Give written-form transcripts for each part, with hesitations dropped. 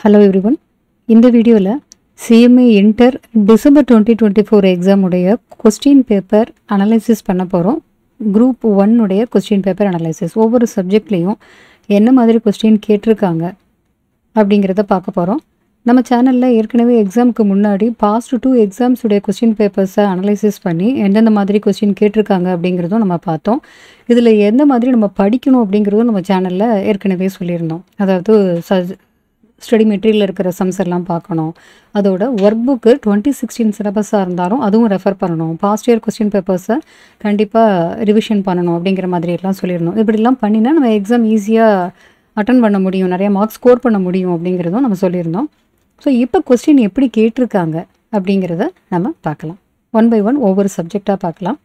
Hello everyone. இந்த வீடியோல CMA Inter December 2024 exam உடைய क्वेश्चन பேப்பர் அனலைசிஸ் பண்ண போறோம். Group 1 உடைய क्वेश्चन பேப்பர் அனலைசிஸ். ஒவ்வொரு சப்ஜெக்ட்லயும் என்ன மாதிரி क्वेश्चन கேட்டிருக்காங்க அப்படிங்கறத பார்க்க போறோம். நம்ம சேனல்ல ஏற்கனவே எக்ஸாம்க்கு முன்னாடி பாஸ்ட் 2 எக்ஸாம்ஸ் உடைய क्वेश्चन பேப்பர்ஸை அனலைசிஸ் பண்ணி எந்தெந்த மாதிரி क्वेश्चन கேட்டிருக்காங்க அப்படிங்கறதும் நம்ம பார்த்தோம். இதுல எந்த மாதிரி நம்ம படிக்கணும் அப்படிங்கறதும் நம்ம சேனல்ல ஏற்கனவே சொல்லியிருந்தோம். அதாவது ஸ்டடி மெட்டீரியல் இருக்கிற சம்ஸ் எல்லாம் பார்க்கணும். அதோட ஒர்க் புக்கு 2016 சிலபஸாக இருந்தாலும் அதுவும் ரெஃபர் பண்ணணும். பாஸ்ட் இயர் கொஸ்டின் பேப்பர்ஸை கண்டிப்பாக ரிவிஷன் பண்ணணும் அப்படிங்கிற மாதிரி எல்லாம் சொல்லியிருந்தோம். இப்படிலாம் பண்ணினா நம்ம எக்ஸாம் ஈஸியாக அட்டன் பண்ண முடியும், நிறைய மார்க்ஸ் ஸ்கோர் பண்ண முடியும் அப்படிங்கிறதும் நம்ம சொல்லியிருந்தோம். ஸோ இப்போ கொஸ்டின் எப்படி கேட்டிருக்காங்க அப்படிங்கிறத நம்ம பார்க்கலாம். ஒன் பை ஒன் ஒவ்வொரு சப்ஜெக்டாக பார்க்கலாம்.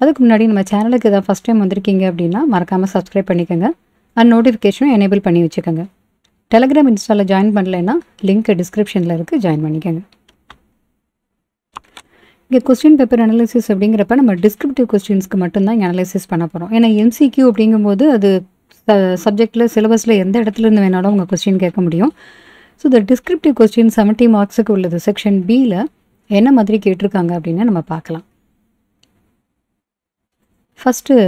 அதுக்கு முன்னாடி நம்ம சேனலுக்கு எதாவது ஃபஸ்ட் டைம் வந்திருக்கீங்க அப்படின்னா மறக்காமல் சப்ஸ்கிரைப் பண்ணிக்கோங்க அண்ட் நோட்டிஃபிகேஷனும் எனேபிள் பண்ணி வச்சுக்கோங்க. டெலகிராம் இன்ஸ்டாவில் ஜாயின் பண்ணலைன்னா லிங்க் டிஸ்கிரிப்ஷனில் இருக்குது, ஜாயின் பண்ணிக்கோங்க. இங்கே கொஸ்டின் பேப்பர் அனலைசிஸ் அப்படிங்கிறப்ப நம்ம டிஸ்கிரிப்டிவ் கொஸ்டின்ஸ்க்கு மட்டும்தான் இங்கே அனலைசிஸ் பண்ண போகிறோம். ஏன்னா MCQ அப்படிங்கும்போது அது சப்ஜெக்டில் சிலபஸில் எந்த இடத்துலேருந்து வேணாலும் உங்கள் கொஸ்டின் கேட்க முடியும். ஸோ இந்த டிஸ்கிரிப்டிவ் கொஸ்டின் 70 மார்க்ஸுக்கு உள்ளது. செக்ஷன் பியில் என்ன மாதிரி கேட்டிருக்காங்க அப்படின்னு நம்ம பார்க்கலாம். ஃபஸ்ட்டு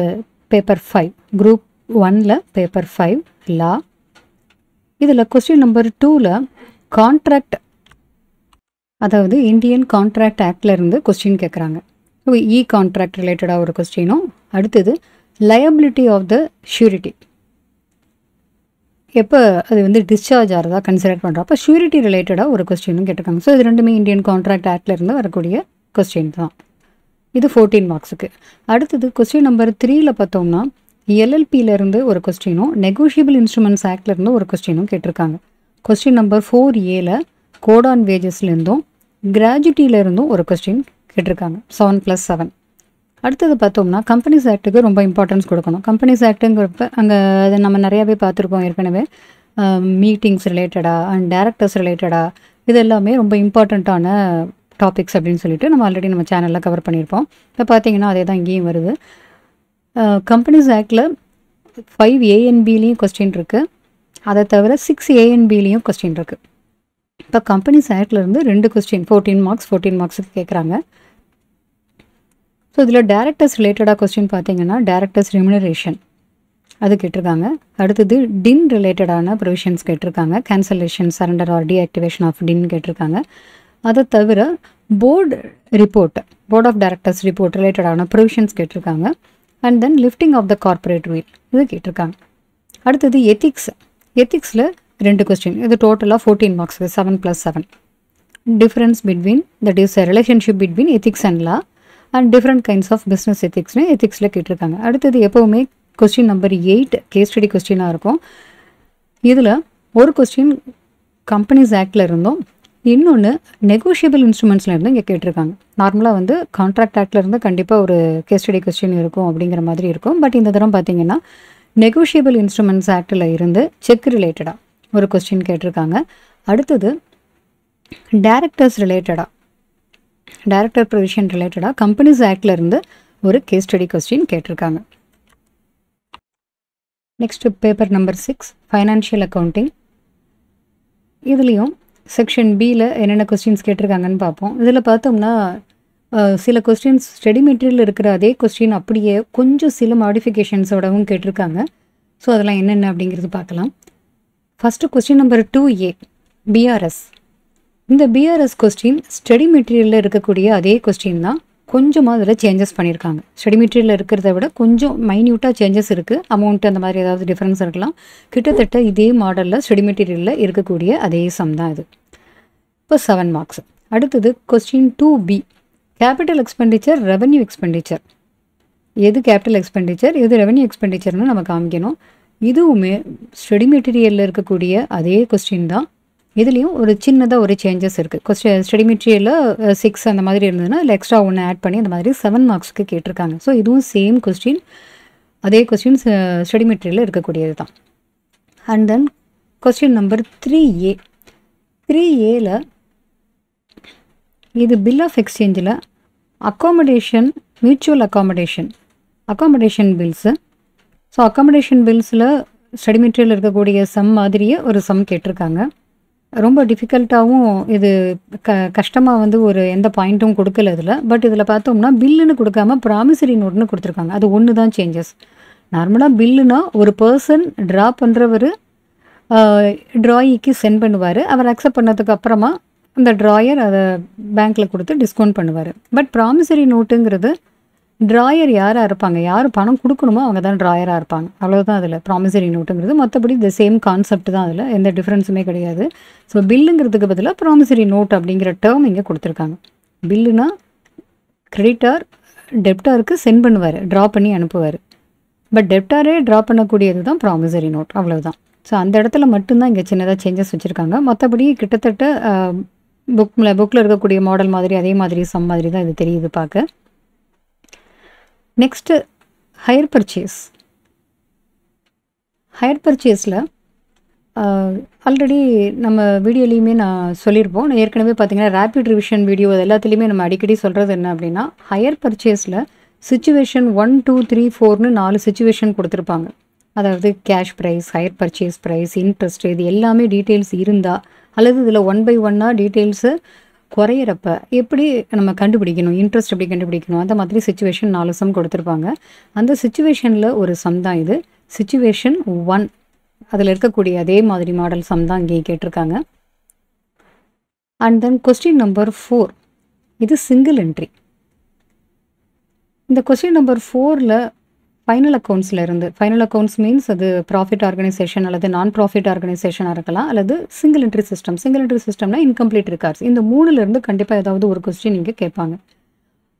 பேப்பர் 5 குரூப் 1ல் பேப்பர் 5 லா. இதில் கொஸ்டின் நம்பர் 2ல் கான்ட்ராக்ட், அதாவது இந்தியன் கான்ட்ராக்ட் ஆக்ட்லேருந்து கொஸ்டின் கேட்குறாங்க. ஸோ கான்ட்ராக்ட் ரிலேட்டடாக ஒரு கொஸ்டினும், அடுத்தது லயபிலிட்டி ஆஃப் த ஷூரிட்டி, எப்போ அது டிஸ்சார்ஜ் ஆகிறதா கன்சிடர் பண்ணுறப்ப ஷூரிட்டி ரிலேட்டடாக ஒரு கொஸ்டினும் கேட்டிருக்காங்க. ஸோ இது ரெண்டுமே இந்தியன் கான்ட்ராக்ட் ஆக்ட்லேருந்து வரக்கூடிய கொஸ்டின் தான். இது 14 மார்க்ஸுக்கு. அடுத்தது கொஸ்டின் நம்பர் 3ல் பார்த்தோம்னா LLPலேருந்து ஒரு கொஸ்டினும், நெகோஷியபிள் இன்ஸ்ட்ருமெண்ட்ஸ் ஆக்ட்லேருந்து ஒரு கொஸ்டினும் கேட்டிருக்காங்க. கொஸ்டின் நம்பர் 4Aல கோட் ஆன் வேஜஸ்லேருந்தும் கிராஜுவிட்டியிலேருந்தும் ஒரு கொஸ்டின் கேட்டிருக்காங்க. 7+7. அடுத்தது பார்த்தோம்னா கம்பெனிஸ் ஆக்ட்டுக்கு ரொம்ப இம்பார்ட்டன்ஸ் கொடுக்கணும். கம்பெனிஸ் ஆக்ட்டுங்கிறப்ப அங்கே அதை நம்ம நிறையாவே பார்த்துருக்கோம் ஏற்கனவே. மீட்டிங்ஸ் ரிலேட்டடாக அண்ட் டேரக்டர்ஸ் ரிலேட்டடாக இது எல்லாமே ரொம்ப இம்பார்ட்டண்ட்டான டாபிக்ஸ் அப்படின்னு சொல்லிட்டு நம்ம ஆல்ரெடி நம்ம சேனலில் கவர் பண்ணியிருப்போம். இப்போ பார்த்தீங்கன்னா அதே தான் இங்கேயும் வருது. கம்பெனிஸ் ஆக்டில் 5 ANBலேயும் கொஸ்டின் இருக்குது. அதை தவிர 6 ANBலேயும் கொஸ்டின் இருக்குது. இப்போ கம்பெனிஸ் ஆக்ட்லேருந்து 2 கொஸ்டின் 14 மார்க்ஸுக்கு கேட்குறாங்க. ஸோ இதில் டேரக்டர்ஸ் ரிலேட்டடாக கொஸ்டின் பார்த்தீங்கன்னா டேரக்டர்ஸ் ரெமுனரேஷன் அது கேட்டிருக்காங்க. அடுத்தது டின் ரிலேட்டடான ப்ரொவிஷன்ஸ் கேட்டிருக்காங்க. Cancellation, surrender or deactivation of TIN கேட்டிருக்காங்க. அதை தவிர போர்டு ஆஃப் டைரக்டர்ஸ் ரிப்போர்ட் ரிலேட்டடான ப்ரொவிஷன்ஸ் கேட்டிருக்காங்க. And then lifting of the corporate veil இது கேட்டிருக்காங்க. அடுத்தது எத்திக்ஸில் 2 கொஸ்டின். இது டோட்டலாக 14 மார்க்ஸுக்கு 7+7. Difference between, that is relationship between ethics and law and different kinds of business எத்திக்ஸ்னு எத்திக்ஸில் கேட்டிருக்காங்க. அடுத்தது எப்போவுமே கொஸ்டின் நம்பர் 8 கேஸ் ஸ்டடி கொஸ்டினாக இருக்கும். இதில் ஒரு கொஸ்டின் கம்பெனிஸ் ஆக்டில் இருந்தும் இன்னொன்று நெகோஷியபிள் இன்ஸ்ட்ருமெண்ட்ஸில் இருந்து இங்கே கேட்டிருக்காங்க. நார்மலாக கான்ட்ராக்ட் ஆக்டில் இருந்து கண்டிப்பாக ஒரு கேஸ் ஸ்டடி கொஸ்டின் இருக்கும் அப்படிங்கிற மாதிரி இருக்கும். பட் இந்த தரம் பார்த்தீங்கன்னா நெகோஷியபிள் இன்ஸ்ட்ருமெண்ட்ஸ் ஆக்டில் இருந்து செக் ரிலேட்டடாக ஒரு கொஸ்டின் கேட்டிருக்காங்க. அடுத்தது டைரக்டர் ப்ரொவிஷன் ரிலேட்டடாக கம்பெனிஸ் ஆக்டில் இருந்து ஒரு கேஸ் ஸ்டடி கொஸ்டின் கேட்டிருக்காங்க. Next paper number 6 financial accounting. இதுலேயும் செக்ஷன் பியில் என்னென்ன கொஸ்டின்ஸ் கேட்டிருக்காங்கன்னு பார்ப்போம். இதில் பார்த்தோம்னா சில கொஸ்டின்ஸ் ஸ்டடி மெட்டீரியல் இருக்கிற அதே கொஸ்டின் அப்படியே கொஞ்சம் சில மாடிஃபிகேஷன்ஸோடவும் கேட்டிருக்காங்க. ஸோ அதெல்லாம் என்னென்ன அப்படிங்கிறது பார்க்கலாம். First question number 2A BRS. இந்த BRS கொஸ்டின் ஸ்டடி மெட்டீரியலில் இருக்கக்கூடிய அதே கொஸ்டின் தான், கொஞ்சமாக அதில் சேஞ்சஸ் பண்ணியிருக்காங்க. ஸ்டடி மெட்டீரியலில் இருக்கிறத விட கொஞ்சம் மைன்யூட்டாக சேஞ்சஸ் இருக்குது. அமௌண்ட் அந்த மாதிரி ஏதாவது டிஃப்ரென்ஸ் இருக்கலாம். கிட்டத்தட்ட இதே மாடலில் ஸ்டடி மெட்டீரியலில் இருக்கக்கூடிய அதே சம் தான் இது. இப்போ 7 மார்க்ஸ். அடுத்தது question 2B capital expenditure, revenue expenditure. எது கேபிட்டல் எக்ஸ்பெண்டிச்சர் எது ரெவன்யூ எக்ஸ்பெண்டிச்சர்னு நம்ம காமிக்கணும். இதுவுமே ஸ்டடி மெட்டீரியலில் இருக்கக்கூடிய அதே கொஸ்டின் தான். இதுலேயும் ஒரு சின்னதாக ஒரு சேஞ்சஸ் இருக்குது. ஸ்டடி மெட்டீரியலில் 6 அந்த மாதிரி இருந்ததுன்னா இல்லை எக்ஸ்ட்ரா 1 ஆட் பண்ணி அந்த மாதிரி 7 மார்க்ஸுக்கு கேட்டிருக்காங்க. ஸோ இதுவும் சேம் கொஸ்டின், அதே கொஸ்டின் ஸ்டடி மெட்டீரியலில் இருக்கக்கூடியது தான். அண்ட் தென் கொஸ்டின் நம்பர் 3Aல இது பில் ஆஃப் எக்ஸ்சேஞ்சில் accommodation, mutual accommodation bills. So accommodation பில்ஸில் ஸ்டடி மெட்டீரியல் இருக்கக்கூடிய சம் மாதிரியே ஒரு சம் கேட்டிருக்காங்க. ரொம்ப டிஃபிகல்ட்டாகவும் இது கஷ்டமாக வந்து ஒரு எந்த பாயிண்ட்டும் கொடுக்கல இதில். பட் இதில் பார்த்தோம்னா பில்லுன்னு கொடுக்காம ப்ராமிசரி நோட்னு கொடுத்துருக்காங்க. அது ஒன்று தான் சேஞ்சஸ். நார்மலாக பில்லுனா ஒரு பர்சன் ட்ரா பண்ணுறவர் ட்ராயிக்கு சென்ட் பண்ணுவார். அவர் அக்செப்ட் பண்ணதுக்கு அப்புறமா அந்த ட்ராயர் அதை பேங்க்கில் கொடுத்து டிஸ்கவுண்ட் பண்ணுவார். பட் ப்ராமிசரி நோட்டுங்கிறது ட்ராயர் யாராக இருப்பாங்க, யார் பணம் கொடுக்கணுமோ அவங்க தான் ட்ராயராக இருப்பாங்க. அவ்வளோதான் அதில் ப்ராமிசரி நோட்டுங்கிறது. மற்றபடி இந்த சேம் கான்செப்ட் தான், அதில் எந்த டிஃப்ரென்ஸுமே கிடையாது. ஸோ பில்லுங்கிறதுக்கு பதிலாக ப்ராமிசரி நோட் அப்படிங்கிற டேர்ம் இங்கே கொடுத்துருக்காங்க. பில்லுனா கிரெடிட்டார் டெப்டாருக்கு சென்ட் பண்ணுவார், ட்ரா பண்ணி அனுப்புவார். பட் டெப்டாரே ட்ரா பண்ணக்கூடியது தான் ப்ராமிசரி நோட், அவ்வளோதான். ஸோ அந்த இடத்துல மட்டும்தான் இங்கே சின்னதாக சேஞ்சஸ் வச்சுருக்காங்க. மற்றபடி கிட்டத்தட்ட புக்கில் இருக்கக்கூடிய மாடல் மாதிரி அதே மாதிரி சம் மாதிரி தான் இது தெரியுது பார்க்க. Next higher purchase. ஹையர் பர்ச்சேஸில் ஆல்ரெடி நம்ம வீடியோலையுமே நான் சொல்லியிருப்போம். ஏற்கனவே பார்த்தீங்கன்னா ரேபிட் ரிவிஷன் வீடியோ அது எல்லாத்துலேயுமே நம்ம அடிக்கடி சொல்கிறது என்ன அப்படின்னா, ஹையர் பர்ச்சேஸில் சிச்சுவேஷன் 1, 2, 3, 4ன்னு 4 சிச்சுவேஷன் கொடுத்துருப்பாங்க. அதாவது cash price, higher purchase price, interest, இது எல்லாமே டீட்டெயில்ஸ் இருந்தால், அல்லது இதில் 1 by 1 டீட்டெயில்ஸு குறையிறப்ப எப்படி நம்ம கண்டுபிடிக்கணும், இன்ட்ரெஸ்ட் எப்படி கண்டுபிடிக்கணும், அந்த மாதிரி சிச்சுவேஷன் 4 சம் கொடுத்துருப்பாங்க. அந்த சிச்சுவேஷனில் ஒரு சம் தான் இது, சிச்சுவேஷன் 1. அதில் இருக்கக்கூடிய அதே மாதிரி மாடல் சம் தான் இங்கே கேட்டிருக்காங்க. அண்ட் தென் கொஸ்டின் நம்பர் 4, இது சிங்கிள் என்ட்ரி. இந்த கொஸ்டின் நம்பர் 4ல் ஃபைனல் அக்கௌண்ட்ஸில் இருந்து, ஃபைனல் அக்கௌண்ட்ஸ் மீன்ஸ் அது ப்ராஃபிட் ஆர்கனைசேஷன் அல்லது நான் ப்ராஃபிட் ஆர்கனைசேஷனாக இருக்கலாம், அல்லது single entry system. Single entry சிஸ்டம்னா இன்கம்ப்ளீட் ரெக்கார்ட்ஸ். இந்த 3லேருந்து கண்டிப்பாக ஏதாவது ஒரு கொஸ்டின் இங்கே கேட்பாங்க.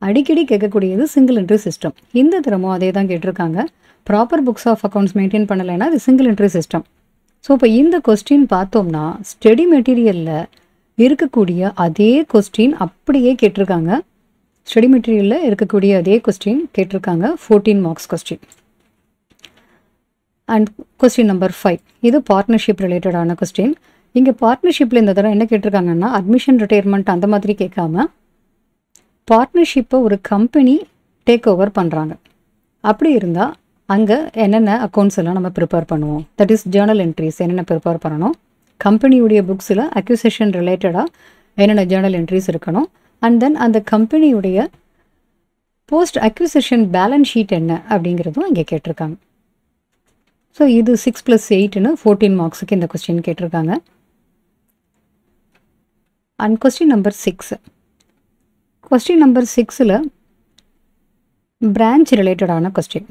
அடிக்கடி கேட்கக்கூடியது சிங்கிள் என்ட்ரி சிஸ்டம். இந்த தினமும் அதே தான் கேட்டிருக்காங்க. Proper books of accounts maintain பண்ணலைன்னா அது சிங்கிள் என்ட்ரி சிஸ்டம். ஸோ இப்போ இந்த கொஸ்டின் பார்த்தோம்னா ஸ்டடி மெட்டீரியலில் இருக்கக்கூடிய அதே கொஸ்டின் அப்படியே கேட்டிருக்காங்க. ஸ்டடி மெட்டீரியலில் இருக்கக்கூடிய அதே கொஸ்டின் கேட்டிருக்காங்க, 14 marks question. And question number 5, இது பார்ட்னர்ஷிப் ரிலேட்டடான கொஸ்டின். இங்கே பார்ட்னர்ஷிப்பில் இந்த தடவை என்ன கேட்டிருக்காங்கன்னா, அட்மிஷன் ரிட்டையர்மெண்ட் அந்த மாதிரி கேட்காம பார்ட்னர்ஷிப்பை ஒரு கம்பெனி டேக் ஓவர் பண்ணுறாங்க. அப்படி இருந்தால் அங்கே என்னென்ன அக்கௌண்ட்ஸ் எல்லாம் நம்ம ப்ரிப்பேர் பண்ணுவோம், தட் இஸ் ஜேர்னல் என்ட்ரிஸ் என்னென்ன ப்ரிப்பேர் பண்ணணும், கம்பெனியுடைய புக்ஸில் அக்யூசேஷன் ரிலேட்டடாக என்னென்ன ஜேர்னல் என்ட்ரிஸ் இருக்கணும், அண்ட் தென் அந்த கம்பெனியுடைய போஸ்ட் அக்யூசேஷன் பேலன்ஸ் ஷீட் என்ன அப்படிங்கிறதும் இங்கே கேட்டிருக்காங்க. ஸோ இது 6 + 8ன்னு 14 மார்க்ஸுக்கு இந்த கொஸ்டின் கேட்டிருக்காங்க. And question number 6, question number 6ல் பிரான்ச் ரிலேட்டடான கொஸ்டின்.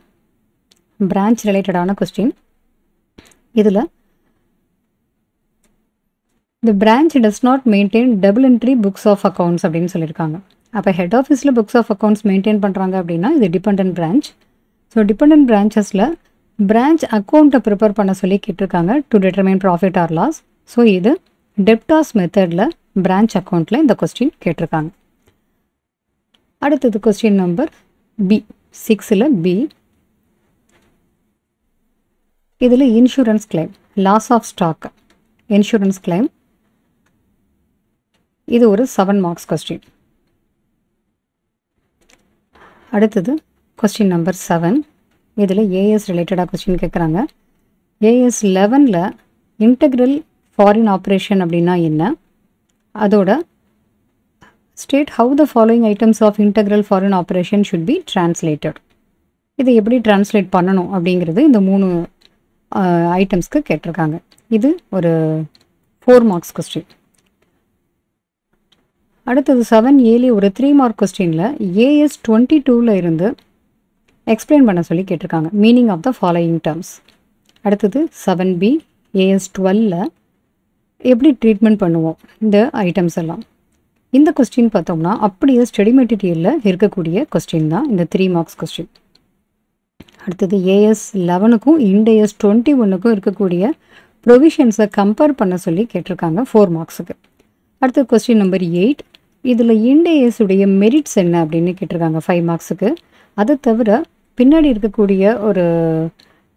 பிரான்ச் ரிலேட்டடான கொஸ்டின் இதில் the branch does not maintain double entry books of accounts அப்படின்னு சொல்லியிருக்காங்க. அப்போ ஹெட் ஆஃபீஸில் புக்ஸ் ஆஃப் அக்கௌண்ட்ஸ் மெயின்டைன் பண்ணுறாங்க அப்படின்னா இது டிபெண்டன்ட் பிரான்ச். ஸோ டிபெண்டன்ட் பிரான்ச்சஸில் பிரான்ச் அக்கௌண்ட்டை ப்ரிப்பேர் பண்ண சொல்லி கேட்டிருக்காங்க to determine profit or loss. So இது டெப்டாஸ் மெத்தடில் பிரான்ச் அக்கௌண்ட்டில் இந்த கொஸ்டின் கேட்டிருக்காங்க. அடுத்தது கொஸ்டின் நம்பர் பி, 6ல் பி. இதில் insurance claim, loss of stock, insurance claim. இது ஒரு 7 மார்க்ஸ் கொஸ்டின். அடுத்தது கொஸ்டின் நம்பர் 7, இதில் ஏஎஸ் ரிலேட்டடாக கொஸ்டின் கேட்குறாங்க. ஏஎஸ் 11ல் இன்டெக்ரல் ஃபாரின் ஆப்ரேஷன் அப்படின்னா என்ன, அதோட state how the following items of integral foreign operation should be translated. இதை எப்படி டிரான்ஸ்லேட் பண்ணணும் அப்படிங்கிறது இந்த 3 ஐட்டம்ஸ்க்கு கேட்டிருக்காங்க. இது ஒரு 4 மார்க்ஸ் கொஸ்டின். அடுத்தது 7Aலே ஒரு 3 மார்க் கொஸ்டினில் ஏஎஸ் 22ல் இருந்து எக்ஸ்பிளைன் பண்ண சொல்லி கேட்டிருக்காங்க, meaning of the following terms. அடுத்தது 7B ஏஎஸ் 12ல் எப்படி ட்ரீட்மெண்ட் பண்ணுவோம் இந்த ஐட்டம்ஸ் எல்லாம். இந்த கொஸ்டின் பார்த்தோம்னா அப்படியே ஸ்டடி மெட்டீரியலில் இருக்கக்கூடிய கொஸ்டின் தான் இந்த 3 மார்க்ஸ் கொஸ்டின். அடுத்தது ஏஎஸ் 11க்கும் இண்டேஎஸ் 21க்கும் இருக்கக்கூடிய ப்ரொவிஷன்ஸை கம்பேர் பண்ண சொல்லி கேட்டிருக்காங்க 4 மார்க்ஸுக்கு. அடுத்த கொஸ்டின் நம்பர் 8, இதில் இண்டேஎஸ் உடைய மெரிட்ஸ் என்ன அப்படின்னு கேட்டிருக்காங்க 5 மார்க்ஸுக்கு. அதை தவிர பின்னாடி இருக்கக்கூடிய ஒரு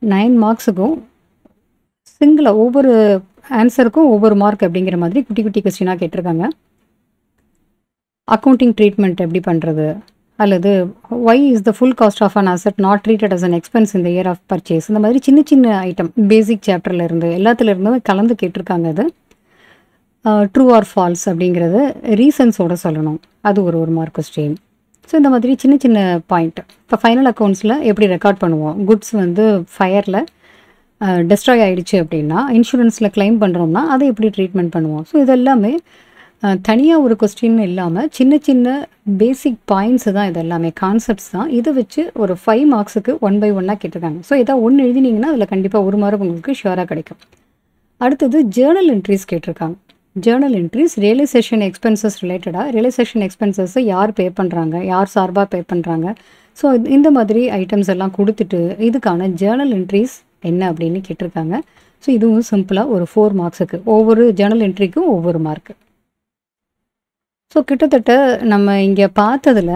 9 மார்க்ஸுக்கும் சிங்கிளாக ஒவ்வொரு ஆன்சருக்கும் ஒவ்வொரு மார்க் அப்படிங்கிற மாதிரி குட்டி குட்டி கொஸ்டினாக கேட்டிருக்காங்க. அக்கௌண்டிங் ட்ரீட்மெண்ட் எப்படி பண்ணுறது, அல்லது why is the full cost of an asset not treated as an expense இந்த இயர் ஆஃப் பர்ச்சேஸ். இந்த மாதிரி சின்ன சின்ன ஐட்டம் பேசிக் சாப்டரில் இருந்து எல்லாத்துலேருந்தும் கலந்து கேட்டிருக்காங்க. அது ட்ரூ ஆர் ஃபால்ஸ் அப்படிங்கிறது ரீசன்ஸோடு சொல்லணும், அது ஒரு மார்க் கொஸ்டின். ஸோ இந்த மாதிரி சின்ன சின்ன பாயிண்ட். இப்போ ஃபைனல் அக்கௌண்ட்ஸில் எப்படி ரெக்கார்ட் பண்ணுவோம், குட்ஸ் வந்து ஃபயரில் டெஸ்ட்ராய் ஆகிடுச்சு அப்படின்னா இன்சூரன்ஸில் கிளைம் பண்ணுறோம்னா அதை எப்படி ட்ரீட்மெண்ட் பண்ணுவோம். ஸோ இதெல்லாமே தனியாக ஒரு கொஸ்டின் இல்லாமல் சின்ன சின்ன பேசிக் பாயிண்ட்ஸு தான், இது எல்லாமே கான்செப்ட்ஸ் தான். இதை வச்சு ஒரு 5 மார்க்ஸுக்கு 1 by 1 கேட்டிருக்காங்க. ஸோ இதை ஒன்று எழுதினீங்கன்னா அதில் கண்டிப்பாக 1 மார்க் உங்களுக்கு ஷுவராக கிடைக்கும். அடுத்தது ஜேர்னல் என்ட்ரிஸ் கேட்டிருக்காங்க. ஜேர்னல் என்ட்ரிஸ் ரியலைசேஷன் எக்ஸ்பென்சஸ் ரிலேட்டடாக, ரியலைசேஷன் எக்ஸ்பென்சஸை யார் பே பண்ணுறாங்க, யார் சார்பாக பே பண்ணுறாங்க, ஸோ இந்த மாதிரி ஐட்டம்ஸ் எல்லாம் கொடுத்துட்டு இதுக்கான ஜேர்னல் என்ட்ரிஸ் என்ன அப்படின்னு கேட்டிருக்காங்க. ஸோ இதுவும் சிம்பிளாக ஒரு 4 மார்க்ஸுக்கு, ஒவ்வொரு ஜேர்னல் என்ட்ரிக்கும் ஒவ்வொரு மார்க்கு. ஸோ கிட்டத்தட்ட நம்ம இங்கே பார்த்ததில்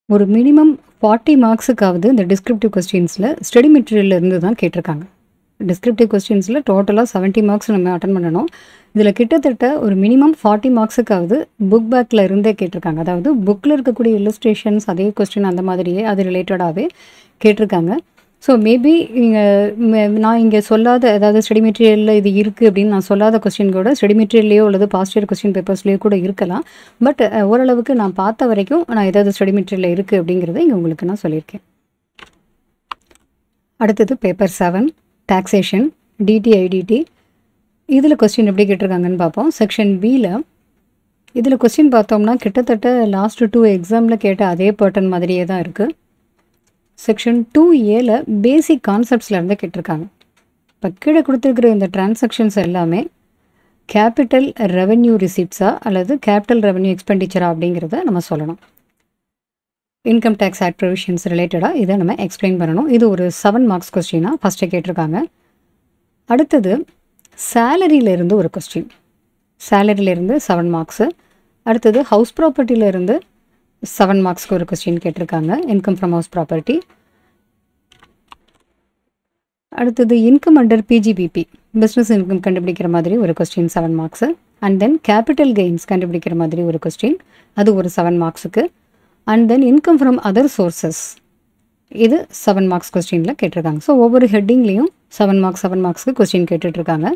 ஒரு மினிமம் 40 மார்க்ஸுக்காவது இந்த டிஸ்கிரிப்டிவ் கொஸ்டின்ஸில் ஸ்டடி மெட்டீரியலில் இருந்து தான் கேட்டிருக்காங்க. டிஸ்கிரிப்டிவ் கொஸ்டின்ஸில் டோட்டலாக 70 மார்க்ஸ் நம்ம அட்டன் பண்ணணும். இதில் கிட்டத்தட்ட ஒரு மினிமம் 40 மார்க்ஸுக்காவது புக் பேக்கில் இருந்தே கேட்டிருக்காங்க. அதாவது புக்கில் இருக்கக்கூடிய இல்லஸ்ட்ரேஷன்ஸ் அதே கொஸ்டின் அந்த மாதிரியே அது ரிலேட்டடாகவே கேட்டிருக்காங்க. ஸோ மேபி நான் இங்கே சொல்லாத, அதாவது ஸ்டடி மெட்டீரியலில் இது இருக்குது அப்படின்னு நான் சொல்லாத கொஸ்டின் கூட ஸ்டடி மெட்டீரியல்லையோ அல்லது பாஸ்ட் இயர் கொஸ்டின் பேப்பர்ஸ்லேயோ கூட இருக்கலாம். பட் ஓரளவுக்கு நான் பார்த்த வரைக்கும் நான் ஏதாவது ஸ்டடி மெட்டீரியலில் இருக்குது அப்படிங்கிறத இங்கே உங்களுக்கு நான் சொல்லியிருக்கேன். அடுத்தது பேப்பர் 7 டாக்ஸேஷன் டிடிஐடிடி. இதில் கொஸ்டின் எப்படி கேட்டிருக்காங்கன்னு பார்ப்போம். செக்ஷன் பியில் இதில் கொஸ்டின் பார்த்தோம்னா கிட்டத்தட்ட லாஸ்ட் 2 எக்ஸாமில் கேட்ட அதே பேட்டர்ன் மாதிரியே தான் இருக்குது. செக்ஷன் 2A பேசிக் கான்செப்ட்ஸ்லேருந்து கேட்டிருக்காங்க. இப்போ கீழே கொடுத்துருக்கிற இந்த டிரான்சாக்ஷன்ஸ் எல்லாமே கேபிட்டல் ரெவென்யூ ரிசிப்ட்ஸா அல்லது கேபிட்டல் ரெவென்யூ எக்ஸ்பெண்டிச்சரா அப்படிங்கிறத நம்ம சொல்லணும். இன்கம் டேக்ஸ் ஆக்ட் ப்ரொவிஷன்ஸ் ரிலேட்டடாக இதை நம்ம எக்ஸ்பிளைன் பண்ணணும். இது ஒரு 7 மார்க்ஸ் கொஸ்டினாக ஃபஸ்ட்டே கேட்டிருக்காங்க. அடுத்தது சேலரியிலேருந்து ஒரு கொஸ்டின், சேலரியிலேருந்து 7 மார்க்ஸு. அடுத்தது ஹவுஸ் ப்ராப்பர்ட்டியிலேருந்து 7 மார்க்ஸ்க்கு ஒரு கொஸ்டின் கேட்டிருக்காங்க, இன்கம் ஃப்ரம் ஹவுஸ் ப்ராப்பர்ட்டி. அடுத்தது income under PGBP, business income கண்டுபிடிக்கிற மாதிரி ஒரு question 7 marks. And then capital gains கண்டுபிடிக்கிற மாதிரி ஒரு கொஸ்டின், அது ஒரு 7 மார்க்ஸுக்கு. And then income from other sources, இது 7 மார்க்ஸ் கொஸ்டினில் கேட்டிருக்காங்க. ஸோ ஒவ்வொரு ஹெட்டிங்லேயும் 7 மார்க்ஸ்க்கு கொஸ்டின் கேட்டுட்ருக்காங்க.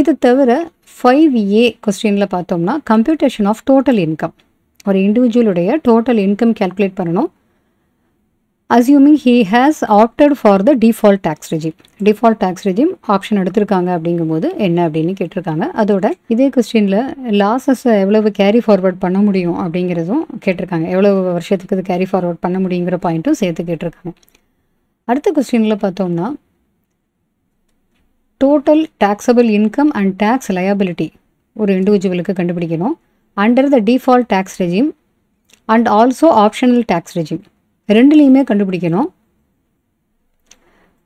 இது தவிர 5A கொஸ்டினில் பார்த்தோம்னா கம்ப்யூட்டேஷன் ஆஃப் டோட்டல் இன்கம், ஒரு இண்டிவிஜுவலுடைய டோட்டல் இன்கம் கேல்குலேட் பண்ணணும். Assuming he has opted for the default tax regime, default tax regime option எடுத்திருக்காங்க அப்படிங்கும்போது என்ன அப்படின்னு கேட்டிருக்காங்க. அதோட இதே கொஸ்டினில் லாஸஸை எவ்வளவு கேரி ஃபார்வர்ட் பண்ண முடியும் அப்படிங்கிறதும் கேட்டிருக்காங்க, எவ்வளவு வருஷத்துக்கு இது கேரி ஃபார்வர்ட் பண்ண முடியுங்கிற பாயிண்ட்டும் சேர்த்து கேட்டிருக்காங்க. அடுத்த கொஸ்டினில் பார்த்தோம்னா total taxable income and tax liability ஒரு இண்டிவிஜுவலுக்கு கண்டுபிடிக்கணும் under the default tax regime and also optional tax regime, ரெண்டுலேயுமே கண்டுபிடிக்கணும்.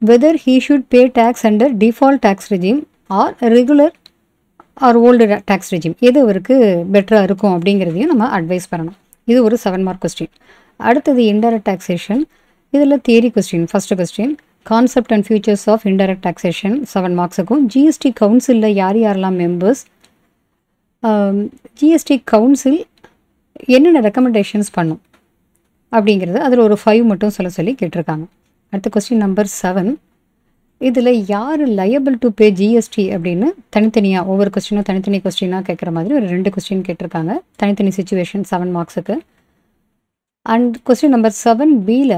Whether he should pay tax under default tax regime or regular or old tax regime, எது அவருக்கு பெட்டராக இருக்கும் அப்படிங்கிறதையும் நம்ம அட்வைஸ் பண்ணணும். இது ஒரு 7 மார்க் கொஸ்டின். அடுத்தது இன்டைரக்ட் டாக்ஸேஷன். இதில் theory question, first question concept and futures of indirect taxation 7 மார்க்ஸுக்கும். ஜிஎஸ்டி கவுன்சிலில் யாரெல்லாம் மெம்பர்ஸ், ஜிஎஸ்டி கவுன்சில் என்னென்ன ரெக்கமெண்டேஷன்ஸ் பண்ணும் அப்படிங்கிறது அதில் ஒரு 5 மட்டும் சொல்லி கேட்டிருக்காங்க. அடுத்த கொஸ்டின் நம்பர் 7, இதில் யார் லயபிள் டு பே ஜிஎஸ்டி அப்படின்னு தனித்தனியாக ஒவ்வொரு கொஸ்டினும் தனித்தனி கொஸ்டினாக கேட்குற மாதிரி ஒரு 2 கொஸ்டின் கேட்டிருக்காங்க, தனித்தனி சுச்சுவேஷன் 7 மார்க்ஸுக்கு. அண்ட் கொஸ்டின் நம்பர் 7Bயில்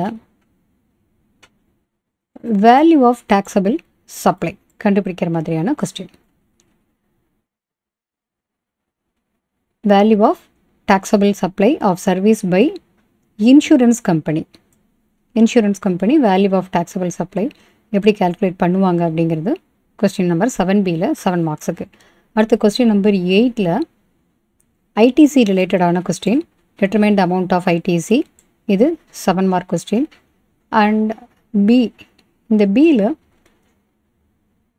வேல்யூ ஆஃப் டாக்ஸபிள் சப்ளை கண்டுபிடிக்கிற மாதிரியான question. Value of taxable supply of service by insurance company, insurance company value of taxable supply எப்படி கால்குலேட் பண்ணுவாங்க அப்படிங்கிறது கொஸ்டின் நம்பர் 7Bயில் 7 மார்க்ஸுக்கு. அடுத்த கொஸ்டின் நம்பர் 8ல் ஐடிசி ரிலேட்டடான question, determine the amount of ITC, இது 7 மார்க் கொஸ்டின். அண்ட் பி, இந்த பியில்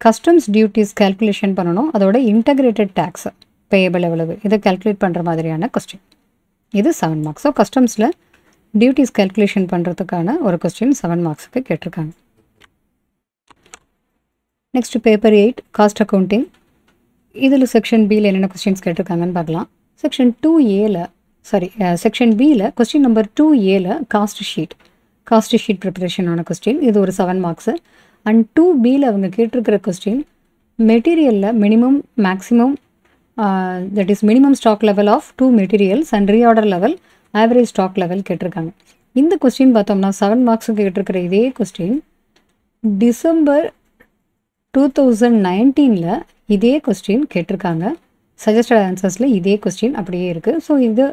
கஸ்டம்ஸ் டியூட்டிஸ் கால்குலேஷன் பண்ணணும், அதோட இன்டகிரேட்டட் டேக்ஸ் பேயபிள் எவ்வளவு, இதை கால்குலேட் பண்ணுற மாதிரியான கொஸ்டின், இது 7 மார்க்ஸ். ஸோ கஸ்டம்ஸில் டியூட்டிஸ் கால்குலேஷன் பண்ணுறதுக்கான ஒரு கொஸ்டின் 7 மார்க்ஸுக்கு கேட்டிருக்காங்க. Next paper 8 cost accounting. இதில் செக்ஷன் பியில் என்னென்ன கொஸ்டின்ஸ் கேட்டிருக்காங்கன்னு பார்க்கலாம். செக்ஷன் 2Aல செக்ஷன் பியில் கொஸ்டின் நம்பர் 2Aல காஸ்ட் ஷீட் ப்ரிப்பரேஷனான கொஸ்டின், இது ஒரு 7 மார்க்ஸு. அண்ட் 2Bயில் அவங்க கேட்டிருக்கிற கொஸ்டின் மெட்டீரியலில் minimum maximum that is minimum stock level of 2 materials and reorder level average stock level கேட்டிருக்காங்க. இந்த கொஸ்டின் பார்த்தோம்னா 7 மார்க்ஸுக்கு கேட்டிருக்கிற இதே கொஸ்டின் டிசம்பர் 2019 இதே கொஸ்டின் கேட்டிருக்காங்க. சஜஸ்டட் ஆன்சர்ஸில் இதே கொஸ்டின் அப்படியே இருக்குது. ஸோ இது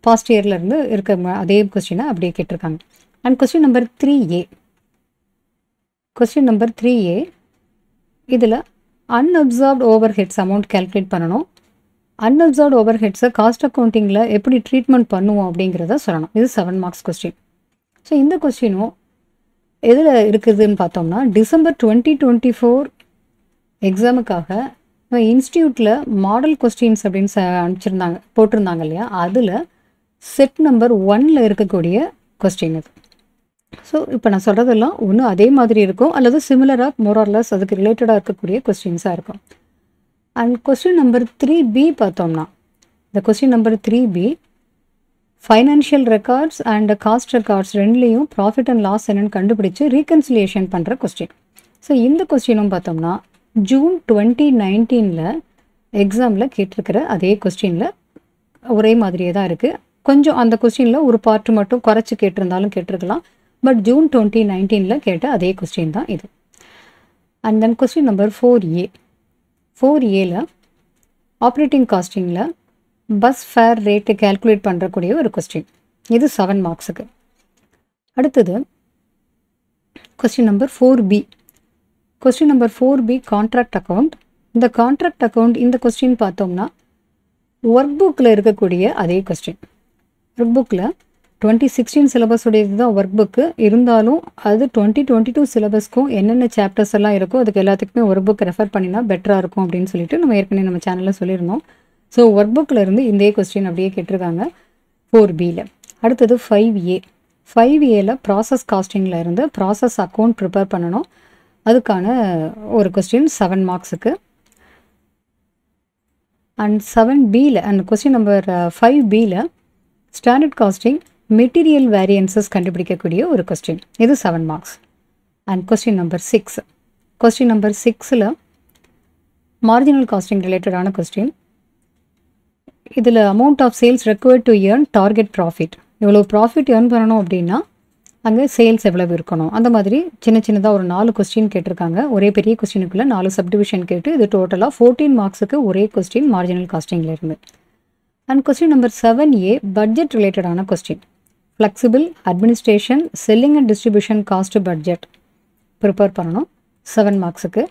பாஸ்ட் இயர்லேருந்து இருக்க அதே கொஸ்டினை அப்படியே கேட்டிருக்காங்க. And question number 3A. Question number 3A இதில் அன்அப்சார்ப்ட் ஓவர் ஹெட்ஸ் அமௌண்ட் கேல்குலேட் பண்ணணும். அன்அப்சார்ப்ட் ஓவர் ஹெட்ஸை காஸ்ட் அக்கௌண்டிங்கில் எப்படி ட்ரீட்மெண்ட் பண்ணுவோம் அப்படிங்கிறத சொல்லணும். இது 7 மார்க்ஸ் கொஸ்டின். ஸோ இந்த கொஸ்டினும் எதில் இருக்குதுன்னு பார்த்தோம்னா டிசம்பர் 2024 எக்ஸாமுக்காக இன்ஸ்டியூட்டில் மாடல் கொஸ்டின்ஸ் அப்படின்னு போட்டிருந்தாங்க இல்லையா, அதில் செட் நம்பர் 1 இருக்கக்கூடிய கொஸ்டின் இது. ஸோ இப்போ நான் சொல்கிறதெல்லாம் ஒன்று அதே மாதிரி இருக்கும் அல்லது சிமிலராக மோரார்லஸ் அதுக்கு ரிலேட்டடாக இருக்கக்கூடிய கொஸ்டின்ஸாக இருக்கும். அண்ட் கொஸ்டின் நம்பர் 3B பார்த்தோம்னா இந்த question number 3B financial records and cost records ரெண்டுலேயும் ப்ராஃபிட் அண்ட் லாஸ் என்னென்னு கண்டுபிடிச்சு ரீகன்சிலியேஷன் பண்ணுற கொஸ்டின். ஸோ இந்த கொஸ்டினும் பார்த்தோம்னா ஜூன் 2019 எக்ஸாமில் கேட்டிருக்கிற அதே கொஸ்டினில் ஒரே மாதிரியே தான் இருக்குது. கொஞ்சம் அந்த கொஸ்டினில் ஒரு பார்ட் மட்டும் குறைச்சி கேட்டிருந்தாலும் கேட்டிருக்கலாம். பட் ஜூன் 2019 கேட்ட அதே கொஸ்டின் தான் இது. And then question number 4A. 4Aல ஆப்ரேட்டிங் காஸ்டிங்கில் பஸ் ஃபேர் ரேட்டு கேல்குலேட் பண்ணுறக்கூடிய ஒரு கொஸ்டின். இது 7 மார்க்ஸுக்கு. அடுத்தது question number 4B. Question number 4B contract account. இந்த கான்ட்ராக்ட் அக்கௌண்ட் இந்த கொஸ்டின் பார்த்தோம்னா ஒர்க் புக்கில் இருக்கக்கூடிய அதே கொஸ்டின். ஒர்க் புக்கில் 2016 சிலபஸ் உடையது தான் ஒர்க் புக்கு. இருந்தாலும் அது 2022 சிலபஸ்க்கும் என்னென்ன சாப்டர்ஸ் எல்லாம் இருக்கோ அதுக்கு எல்லாத்துக்குமே ஒர்க் புக் ரெஃபர் பண்ணினா பெட்டராக இருக்கும் அப்படின்னு சொல்லிட்டு நம்ம ஏற்கனவே நம்ம சேனலில் சொல்லியிருந்தோம். ஸோ ஒர்க் புக்கில் இருந்து இந்த கொஸ்டின் அப்படியே கேட்டிருக்காங்க 4Bயில். அடுத்தது 5A. 5Aல ப்ராசஸ் காஸ்டிங்கில் இருந்து ப்ராசஸ் அக்கௌண்ட் ப்ரிப்பேர் பண்ணணும். அதுக்கான ஒரு கொஸ்டின் 7 மார்க்ஸுக்கு. அண்ட் 7Bயில் அண்ட் கொஸ்டின் நம்பர் 5Bயில் ஸ்டாண்டர்ட் காஸ்டிங் மெட்டீரியல் வேரியன்சஸ் கண்டுபிடிக்கக்கூடிய ஒரு கொஸ்டின். இது 7 marks. And question number 6. Question number 6ல் மார்ஜினல் காஸ்டிங் ரிலேட்டடான கொஸ்டின். இதில் amount of sales required to earn target profit. இவ்வளோ ப்ராஃபிட் ஏர்ன் பண்ணணும் அப்படின்னா அங்கே சேல்ஸ் எவ்வளவு இருக்கணும், அந்த மாதிரி சின்ன சின்னதாக ஒரு 4 கொஸ்டின் கேட்டிருக்காங்க. ஒரே பெரிய கொஸ்டினுக்குள்ளே 4 சப்டிவிஷன் கேட்டு இது டோட்டலாக 14 மார்க்ஸுக்கு ஒரே கொஸ்டின் மார்ஜினல் காஸ்டிங்கில் இருந்து. And question number 7A budget ரிலேட்டடான question. Flexible administration selling and distribution cost budget prepare பண்ணணும் 7 மார்க்ஸுக்கு.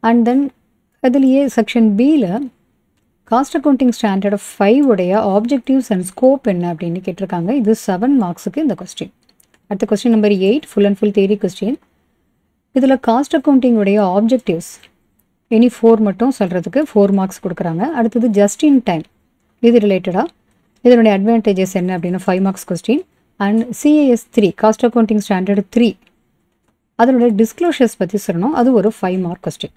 அண்ட் தென் அதுலேயே செக்ஷன் Bயில் காஸ்ட் அக்கௌண்டிங் ஸ்டாண்டர்ட் 5 உடைய ஆப்ஜெக்டிவ்ஸ் அண்ட் ஸ்கோப் என்ன அப்படின்னு கேட்டிருக்காங்க. இது 7 மார்க்ஸுக்கு இந்த கொஸ்டின். அடுத்த question number 8 full and full theory question. இதில் காஸ்ட் அக்கௌண்டிங் உடைய ஆப்ஜெக்டிவ்ஸ் எனி 4 மட்டும் சொல்கிறதுக்கு 4 மார்க்ஸ் கொடுக்குறாங்க. அடுத்தது ஜஸ்ட் இன் டைம் இது ரிலேட்டடாக இதனுடைய அட்வான்டேஜஸ் என்ன அப்படின்னு 5 marks question. And CAS 3 cost accounting standard 3 அதனுடைய டிஸ்க்ளோஷர்ஸ் பற்றி சொல்லணும். அது ஒரு 5 mark question.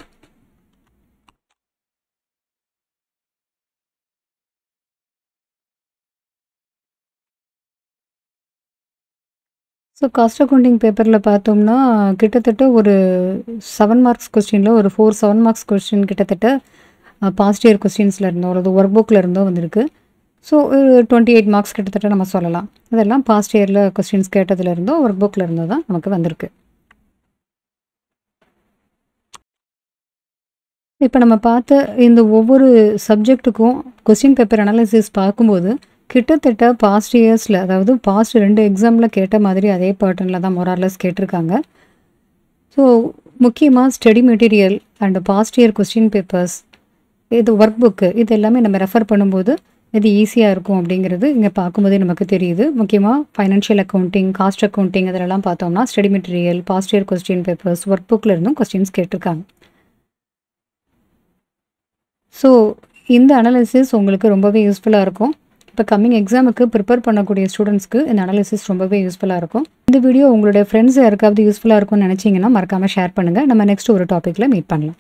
So cost accounting பேப்பரில் பார்த்தோம்னா கிட்டத்தட்ட ஒரு 7 மார்க்ஸ் கொஸ்டினில் ஒரு 7 மார்க்ஸ் கொஸ்டின் கிட்டத்தட்ட பாஸ்ட் இயர் கொஸ்டின்ஸில் இருந்தோ அல்லது ஒர்க் புக்கில் இருந்தோ வந்திருக்கு. ஸோ 28 மார்க்ஸ் கிட்டத்தட்ட நம்ம சொல்லலாம். இதெல்லாம் பாஸ்ட் இயரில் கொஸ்டின்ஸ் கேட்டதில் இருந்தோ ஒர்க் புக்கில் இருந்தோ தான் நமக்கு வந்திருக்கு. இப்போ நம்ம பார்த்த இந்த ஒவ்வொரு சப்ஜெக்ட்டுக்கும் கொஸ்டின் பேப்பர் அனாலிசிஸ் பார்க்கும்போது கிட்டத்தட்ட பாஸ்ட் இயர்ஸில் அதாவது பாஸ்ட் 2 எக்ஸாமில் கேட்ட மாதிரி அதே பேட்டர்னில் தான் மோரார்லஸ் கேட்டிருக்காங்க. ஸோ முக்கியமாக study material and past year question papers இது ஒர்க் புக்கு இது எல்லாமே நம்ம ரெஃபர் பண்ணும்போது இது ஈஸியாக இருக்கும் அப்படிங்கிறது இங்கே பார்க்கும்போதே நமக்கு தெரியுது. முக்கியமாக ஃபைனான்ஷியல் அக்கௌண்டிங் காஸ்ட் அக்கௌண்டிங் இதெல்லாம் பார்த்தோம்னா study material past year question papers work புக்கில் இருந்தும் கொஸ்டின்ஸ் கேட்டிருக்காங்க. ஸோ இந்த அனாலிசிஸ் உங்களுக்கு ரொம்பவே யூஸ்ஃபுல்லாக இருக்கும். இப்போ கம்மிங் எக்ஸாமுக்கு ப்ரிப்பேர் பண்ணக்கூடிய ஸ்டூடெண்ட்ஸ்க்கு இந்த அனாலிசிஸ் ரொம்பவே யூஸ்ஃபுல்லாக இருக்கும். இந்த வீடியோ உங்களுடைய ஃப்ரெண்ட்ஸ் யாருக்காவது யூஸ்ஃபுல்லாக இருக்கும்னு நினச்சிங்கன்னா மறக்காமல் ஷேர் பண்ணுங்கள். நம்ம நெக்ஸ்ட் ஒரு டாப்பிக்கில் மீட் பண்ணலாம்.